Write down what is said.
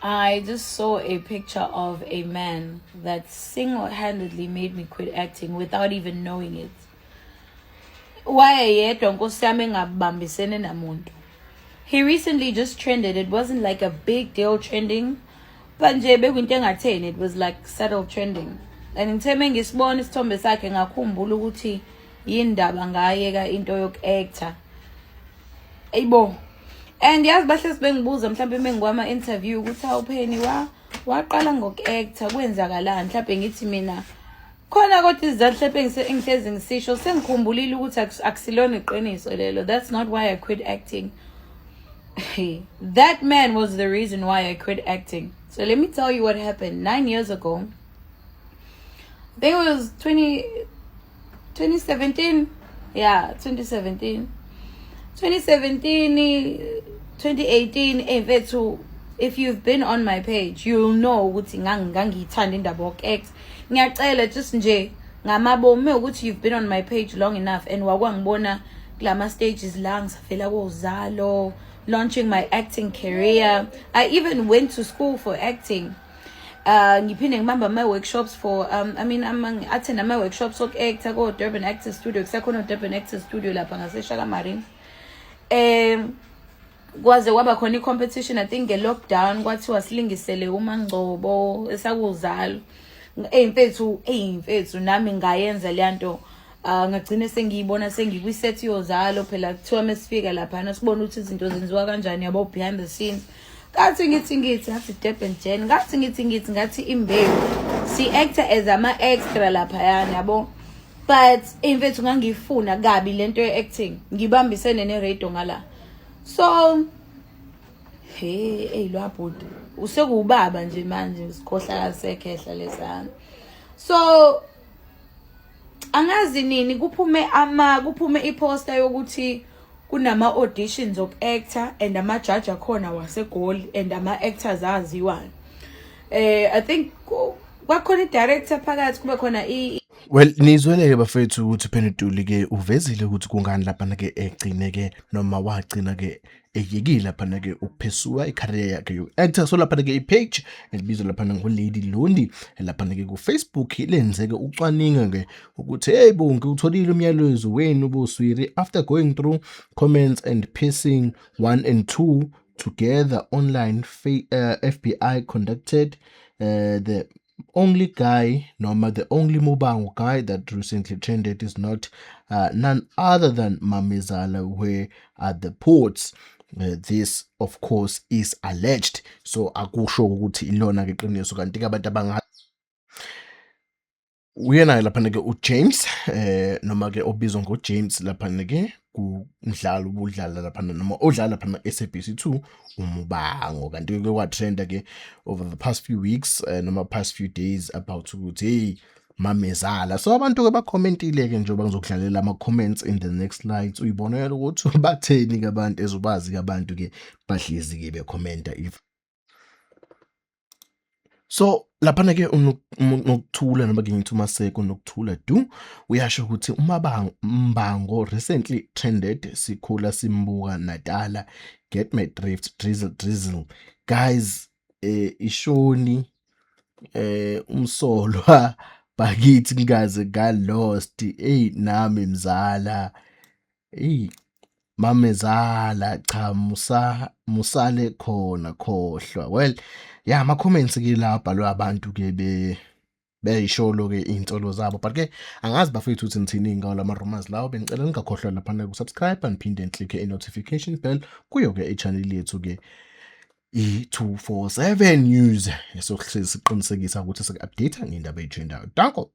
I just saw a picture of a man that single-handedly made me quit acting without even knowing it. Wayeyedwa Nkosi yami engabambisene namuntu. He recently just trended. It wasn't like a big deal trending, but nje bekuyinto engatheni, it was like subtle trending. And ngithe mengisibona isithombe sakhe ngakhumbula ukuthi yindaba ngayeka into yoku-actor. Ayibo. And yazi bahle sibengibuza mhlawumbe mengikwama interview ukuthi awupheni waqala ngoku-actor kwenzakalani, mhlawumbe ngithi mina khona kodwa izizathu mhlawumbe engihlezi ngisisho sengikhumbulile ukuthi akusilona iqiniso lelo. That's not why I quit acting. That man was the reason why I quit acting. So let me tell you what happened 9 years ago. I think it was 2017. Yeah, 2017. 2018, if you've been on my page, you'll know ukuthi ngangithanda indaba yoku-act. Ngiyacela just nje ngamabomu ukuthi you've been on my page long enough and wakwangibona kulama stages la ngisafela koZalo, launching my acting career. I even went to school for acting. Ngiphinde ngibamba ama-workshops for attend ama-workshops woku-actor ko-Durban Actors Studio. Kusakhona u-Durban Actors Studio lapha ngaseShaka Marine. Kwaze kwaba khona i-competition, I think nge-lockdown kwathiwa silingisele uMangcobo esakuZalo. Mfethu nami ngayenza leya nto. Ngagcina sengiyibona sengikwi-set yoZalo phela kuthiwa mesifika laphana sibona ukuthi izinto zenziwa kanjani yabo behind the scenes. Ngathi Durban Jen, ngathi imbewu si-actor as ama-extra laphayana yabo. But mfethu ngangifuna kabi lento ye-acting, ngibambisene ne-radio ngala. So lwabhuti usekuwubaba nje manje sikhohla kasekhehla lesana. So angazi nini kuphume i-poster yokuthi kunama auditions of actor and ama-judge akhona waseGoli and ama-actors aziwa. I think kwakhona i-director phakathi kube khona Well, nizwele-ke bafethu ukuthi uPendulo-ke uvezile ukuthi kungani laphana-ke egcine-ke noma wagcina-ke eyekile laphana-ke ukuphesua i-career yakhe yo-actor. So laphana-ke i-page elibizwa laphana ngoLady Londi laphana-ke ku-Facebook lenzeke ucwaninga-ke ukuthi hey bo ngiwutholile umyalezo wenu boswiri after going through comments and piecing 1 and 2 together online. FBI conducted the only guy, the only Mubango guy that recently trended is not none other than Mamezala, where at the ports. This of course is alleged. So akusho ukuthi ilona ke qiniso kanti ke abantu abanga uyena laphana ke uJames noma ke obizwa ngoJames laphana ke kumdlalo ubudlala laphana noma odlala laphana SABC2 uMubango kanti ke kwatrenda ke over the past few weeks noma past few days about ukuthi hey Mamezala. So abantu ke bacommentile ke njengoba ngizokudlalela ama comments in the next slides uyibonela ukuthi batheni ke abantu ezobazi ke abantu ke bahlezi ke becommenta if so laphana ke unokuthula noma ke ngithi uMaseko nokuthula du uyasho ukuthi uMbango recently trended sikhula simbuka Natala get my drift drizzle guys ishoni umsolwa bakithi ngaze ga lost nami mzala Mamezala cha musale khona khohlwa. Well yeah, ama comments ke la bhalwe abantu ke beyisholo ke insolo zabo, but ke angazi bafethu ukuthi ngithini ngawo lama rumors lawo. Bengicela ningakhohlwa lapha ku subscribe and phinde click i notification bell kuyo ke i-channel yethu ke i247 News. So siqinisekisa ukuthi siku-update ngendaba etrendayo. Danko.